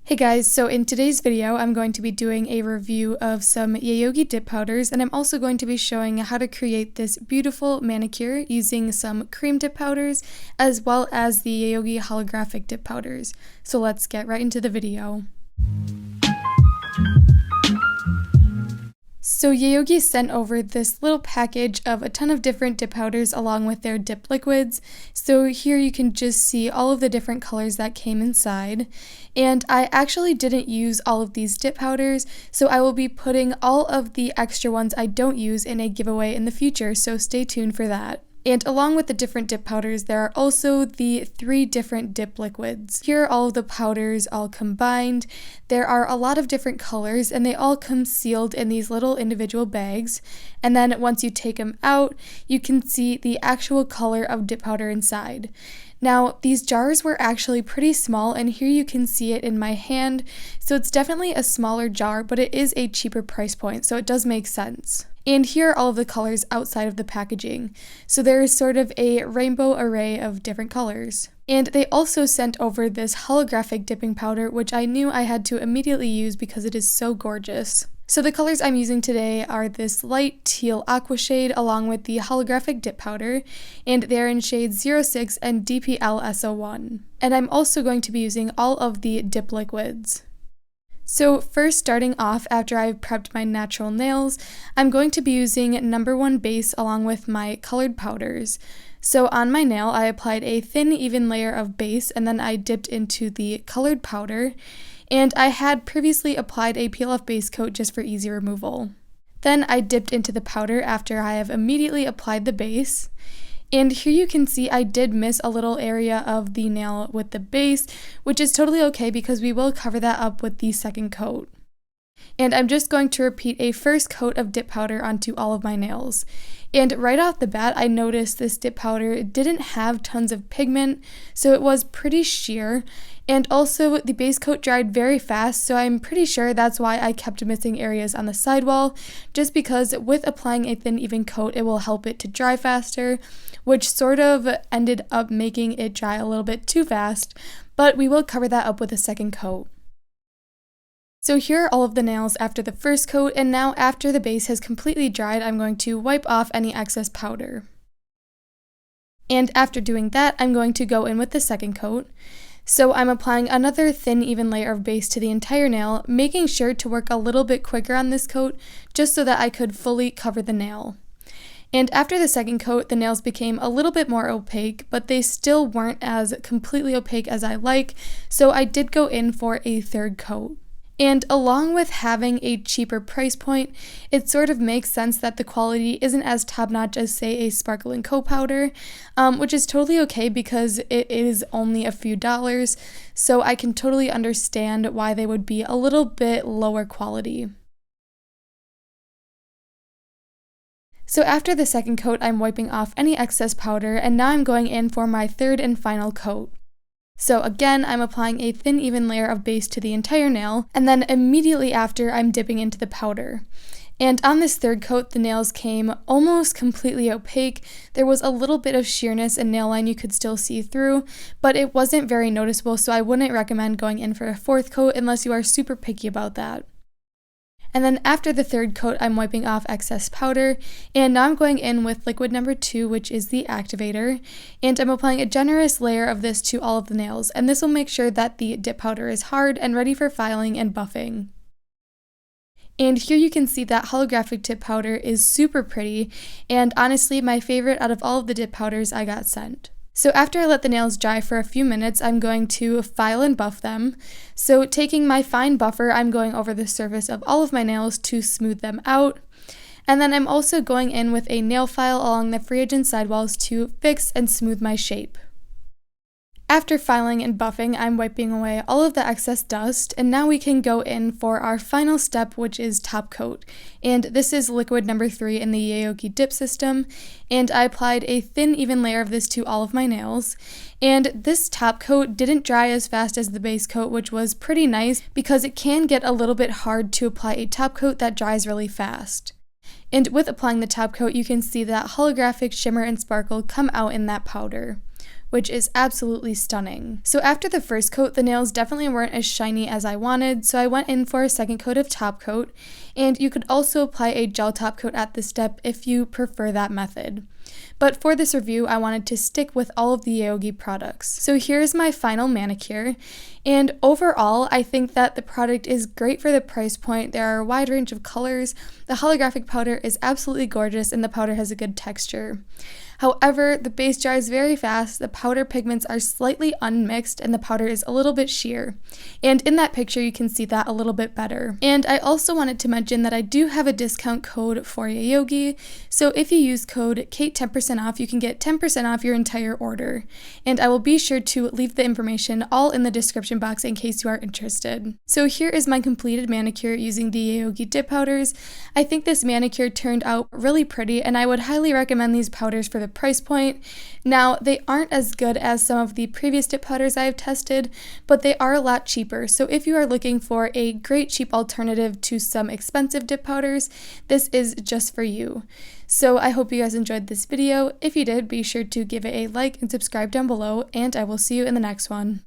Hey guys, so in today's video I'm going to be doing a review of some yayoge dip powders, and I'm also going to be showing how to create this beautiful manicure using some cream dip powders as well as the yayoge holographic dip powders. So let's get right into the video. So yayoge sent over this little package of a ton of different dip powders along with their dip liquids. So here you can just see all of the different colors that came inside. And I actually didn't use all of these dip powders, so I will be putting all of the extra ones I don't use in a giveaway in the future, so stay tuned for that. And along with the different dip powders, there are also the 3 different dip liquids. Here are all of the powders all combined. There are a lot of different colors, and they all come sealed in these little individual bags. And then once you take them out, you can see the actual color of dip powder inside. Now, these jars were actually pretty small, and here you can see it in my hand. So it's definitely a smaller jar, but it is a cheaper price point, so it does make sense. And here are all of the colors outside of the packaging. So there is sort of a rainbow array of different colors. And they also sent over this holographic dipping powder, which I knew I had to immediately use because it is so gorgeous. So the colors I'm using today are this light teal aqua shade along with the holographic dip powder, and they're in shades 06 and DPL SO1. And I'm also going to be using all of the dip liquids. So first, starting off after I've prepped my natural nails, I'm going to be using number 1 base along with my colored powders. So on my nail, I applied a thin, even layer of base, and then I dipped into the colored powder, and I had previously applied a peel-off base coat just for easy removal. Then I dipped into the powder after I have immediately applied the base. And here you can see I did miss a little area of the nail with the base, which is totally okay because we will cover that up with the second coat. And I'm just going to repeat a first coat of dip powder onto all of my nails. And right off the bat, I noticed this dip powder didn't have tons of pigment, so it was pretty sheer. And also, the base coat dried very fast, so I'm pretty sure that's why I kept missing areas on the sidewall, just because with applying a thin, even coat, it will help it to dry faster, which sort of ended up making it dry a little bit too fast, but we will cover that up with a second coat. So here are all of the nails after the first coat, and now after the base has completely dried, I'm going to wipe off any excess powder. And after doing that, I'm going to go in with the second coat. So I'm applying another thin, even layer of base to the entire nail, making sure to work a little bit quicker on this coat, just so that I could fully cover the nail. And after the second coat, the nails became a little bit more opaque, but they still weren't as completely opaque as I like, so I did go in for a third coat. And along with having a cheaper price point, it sort of makes sense that the quality isn't as top-notch as, say, a Sparkle & Co. powder, which is totally okay because it is only a few dollars, so I can totally understand why they would be a little bit lower quality. So after the second coat, I'm wiping off any excess powder, and now I'm going in for my third and final coat. So again, I'm applying a thin, even layer of base to the entire nail, and then immediately after, I'm dipping into the powder. And on this third coat, the nails came almost completely opaque. There was a little bit of sheerness and nail line you could still see through, but it wasn't very noticeable, so I wouldn't recommend going in for a fourth coat unless you are super picky about that. And then after the third coat, I'm wiping off excess powder, and now I'm going in with liquid number 2, which is the activator, and I'm applying a generous layer of this to all of the nails, and this will make sure that the dip powder is hard and ready for filing and buffing. And here you can see that holographic dip powder is super pretty, and honestly my favorite out of all of the dip powders I got sent. So after I let the nails dry for a few minutes, I'm going to file and buff them. So taking my fine buffer, I'm going over the surface of all of my nails to smooth them out. And then I'm also going in with a nail file along the free edge and sidewalls to fix and smooth my shape. After filing and buffing, I'm wiping away all of the excess dust, and now we can go in for our final step, which is top coat. And this is liquid number 3 in the yayoge dip system, and I applied a thin, even layer of this to all of my nails. And this top coat didn't dry as fast as the base coat, which was pretty nice because it can get a little bit hard to apply a top coat that dries really fast. And with applying the top coat, you can see that holographic shimmer and sparkle come out in that powder, which is absolutely stunning. So after the first coat, the nails definitely weren't as shiny as I wanted, so I went in for a second coat of top coat, and you could also apply a gel top coat at this step if you prefer that method. But for this review, I wanted to stick with all of the yayoge products. So here's my final manicure, and overall, I think that the product is great for the price point. There are a wide range of colors, the holographic powder is absolutely gorgeous, and the powder has a good texture. However, the base dries very fast, the powder pigments are slightly unmixed, and the powder is a little bit sheer. And in that picture, you can see that a little bit better. And I also wanted to mention that I do have a discount code for yayoge, so if you use code KATE10% off, you can get 10% off your entire order. And I will be sure to leave the information all in the description box in case you are interested. So here is my completed manicure using the yayoge dip powders. I think this manicure turned out really pretty, and I would highly recommend these powders for the price point. Now, they aren't as good as some of the previous dip powders I have tested, but they are a lot cheaper. So if you are looking for a great cheap alternative to some expensive dip powders, this is just for you. So I hope you guys enjoyed this video. If you did, be sure to give it a like and subscribe down below, and I will see you in the next one.